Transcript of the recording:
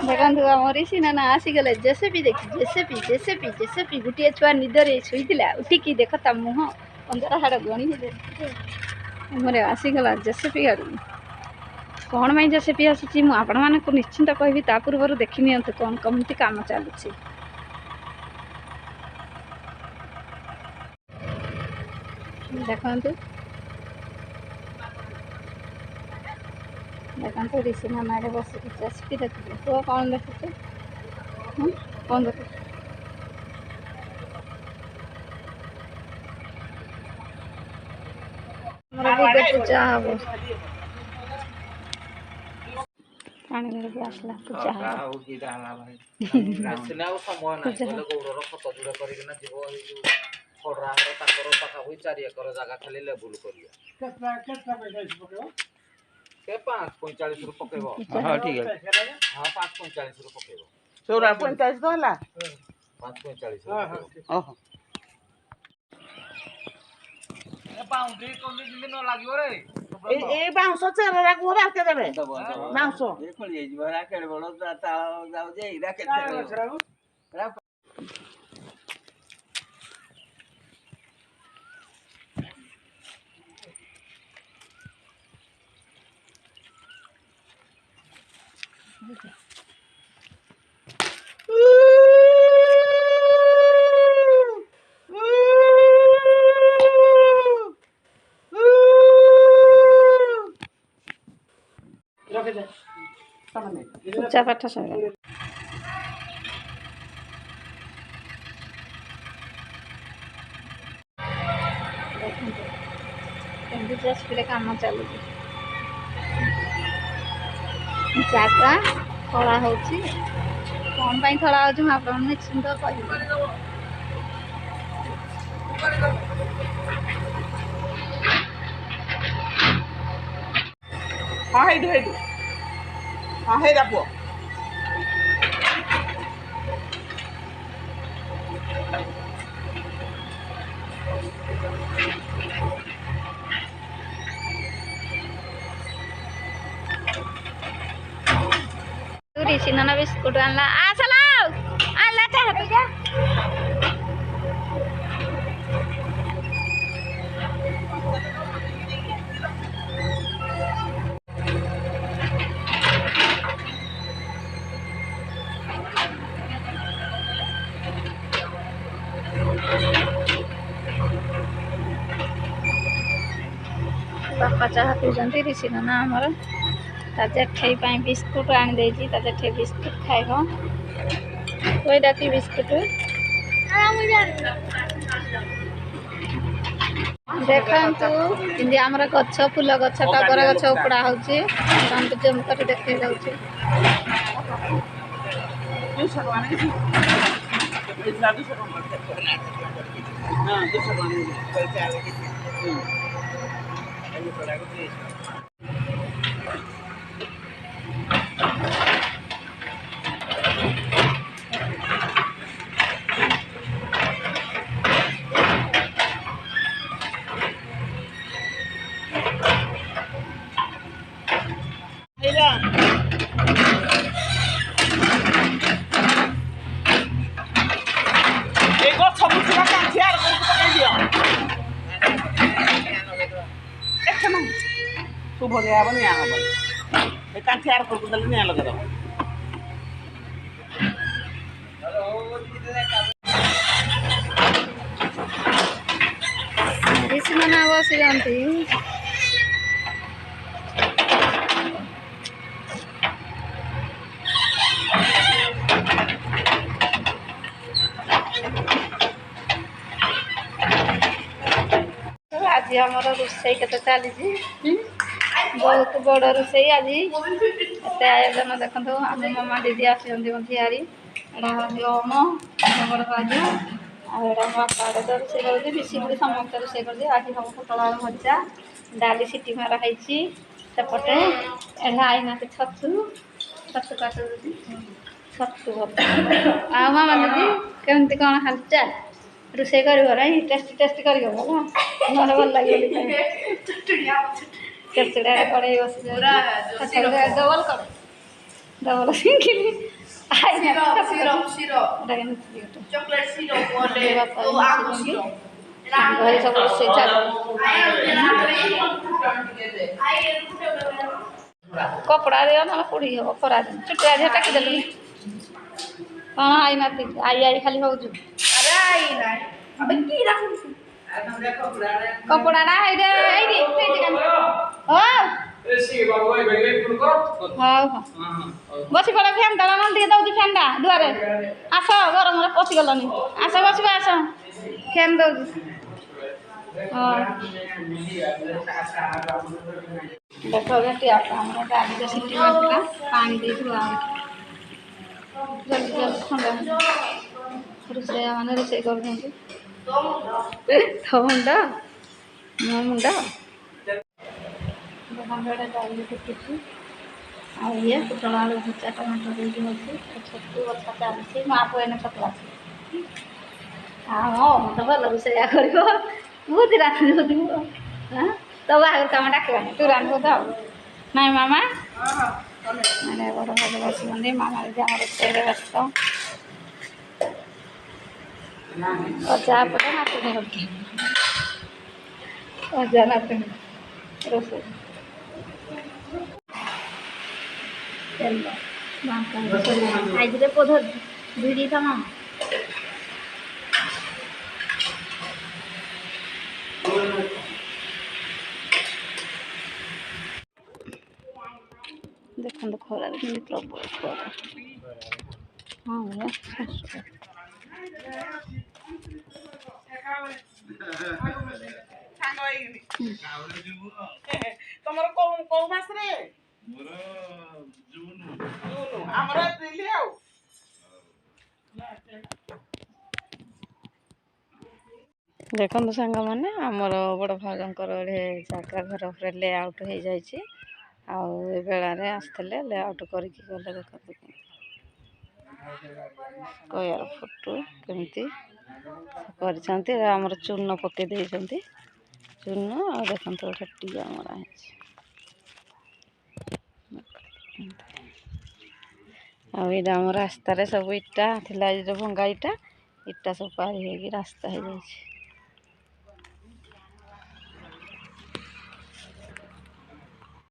देखो आम ऋषि नाना आसीगले जेसेपी देखी जेसेपी जेसेपी जेसेपी गोटे छुआ निदरे शोला उठिकी देख ता मुह पंद्रह हाड़ गणी मोर आसीगला जेसेपी गाड़ी कौन पाई जेसेपी आसी आपण मानक निश्चिंत कहबी ता पूर्व देखी नि कौन कमी काम चलुची देखु देखो ऋषि नाना बस जेसेपी देखिए तो कौन देखुचे कौन देख पूजा हम पानी धरिकी आसला पूजा पाखापाखि 4 एकर जगह खाली लेबुल करिया 5:45 पकेब हाँ ठीक है हाँ 5:45 पकेब 45 तो हला 5:45 ओहो ए बाउंड्री कोनी जिले न लागियो रे ए बाउंसो चारा को राके देबे बाउंसो ए खळी जिबा राके बळो ता जाऊ जे राके देबे पूजा पाठ सर जेसेपी काम चलू जगह खड़ा हो कौन पाई खड़ा हो आप निश्चिंत कह हाँ हेडू हेडू हाँ हे पुओ ऋषि नाना बिस्कुट आनला आसला आनला ता हाथ क्या बापा चाह पीछे ऋषि नाना आमर जेठे बिस्कुट आनी जेठे बिस्कुट खाइब कोई डाकी बिस्कुट देखु इndi आमर गछ फूल गछ टगर गछ उपड़ा हो जम कर देखे जाऊँ तू भरिया बन यहाँ हम ए कांठी आर को दल नहीं लगा दो ऋषि नाना बस जानती आज आमर रोसई के चली बहुत बड़ रोसई आज एत आयोजन देखो आम मामा दीदी आसरी झियारी एटा ओम बड़ भाज आड़ा बापा तो रोसे कर मिसिक समस्त रोसे कर आज हम पोटल आलू भजा डाली सीटी माराई सेपटे एढ़ा आईना छतु छतु काटू छतु आ मामा दीदी केमती कौन हालचाल ରୋଷେଇ କରିବ ନାଇଁ ଟେଷ୍ଟି କରିବ ହେଲା ନହେଲେ ଭଲ ଲାଗିବନି ଚଡ଼ଚଡ଼ା କଡ଼େଇ ବସି ଡବଲ କଡ଼େଇ ଡବଲ ସିଙ୍ଗିଲି ଘରେ ସବୁ ରୋଷେଇ କପଡ଼ା ଦିଅ ନହେଲେ ପୋଡ଼ି ହେବ ଖରା ଦିନ ଛୁଟିଆ ଝିଅ ଟେକିଦେଲୁ କ'ଣ ଆଇନାତି ଆଇ ଖାଲି ହଉଛୁ କପଡ଼ାଟା ଏଇଟା ଏଇଠି ହଉ ବସି ପଡ଼ ଫ୍ୟାନ୍ ତଳ ଟିକେ ଦେଉଛି ଫ୍ୟାନ୍ଟା ଦୁଆରେ ଆସ ଗରମରେ ପଶିଗଲନି ଆସ ବସିବ ଆସ ଫ୍ୟାନ୍ ଦେଉଛି ହଁ ଦେଖ ଟ୍ୟାପ୍ ଆମର ଗାଡ଼ିରେ ସିଟି ମାରିଥିଲା ପାଣି ଦେଇଥିବ ଜଲ୍ଦି ଜଲ୍ଦି ଥଣ୍ଡା ରୋଷେଇଆ ମାନେ ରୋଷେଇ କରୁଛନ୍ତି ତୋ ମୁଣ୍ଡ ମୋ ମୁଣ୍ଡ ଦେଖନ୍ତୁ ଡାଲି ଫୁଟୁଛି ଆଉ ଇଏ ପୋଟଳ ଆଳୁ ଭଜା ଟମାଟୋ ଦେଇକି ହେଉଛି ଛତୁ ବଛା ଚାଲିଛି ମାଆକୁ ଏଇନେ ଛତୁ ଅଛି ହଁ ତ ଭଲ ରୋଷେଇଆ କରିବ ବହୁତ ରାନ୍ଧି ଦେଉଥିବୁ ହଁ ତୋ ବାହାଘର କାମ ଡାକିବାନି ତୁ ରାନ୍ଧିବୁ ତ ନାଇଁ ମାମା ମାନେ ବଡ଼ ଭାଗ ବସିଛନ୍ତି ମାମା ଯଦି ଆମ ରୋଷେଇରେ ବ୍ୟସ୍ତ ଅଜା ପଟେ ନାତୁଣୀ ଗୋଟେ ଅଜା ନାତୁଣୀ ରୋଷେଇ ଆଇଥିଲେ ପୋଧ ଧୁଇ ମାମା ଦେଖନ୍ତୁ ଖରାରେ କେମିତି ପ୍ରବଳ ଖରା ହଁ ତମର କୋଉ ମାସରେ ଆମର ଏପ୍ରିଲ ଆଉ ଦେଖନ୍ତୁ ସାଙ୍ଗମାନେ ଆମର ବଡ଼ ଭାଉଜଙ୍କର ଜାଗା ଘର ଉପରେ ଲେଆଉଟ୍ ହେଇଯାଇଛି ଆଉ ଏ ବେଳାରେ ଆସିଥିଲେ ଲେଆଉଟ୍ କରିକି ଗଲେ ଦେଖନ୍ତୁ ସ୍କୋୟାର ଫୁଟ କେମିତି କରିଛନ୍ତି ଆମର ଚୂନ ପକେଇ ଦେଇଛନ୍ତି ଚୂନ ଆଉ ଦେଖନ୍ତୁ ଗୋଟେ ଟିଆ ମରା ହେଇଛି ଆଉ ଏଇଟା ଆମ ରାସ୍ତାରେ ସବୁ ଇଟା ଥିଲା ଏଇ ଯେଉଁ ଭଙ୍ଗା ଇଟା ସବୁ ପାରି ହେଇକି ରାସ୍ତା ହେଇଯାଇଛି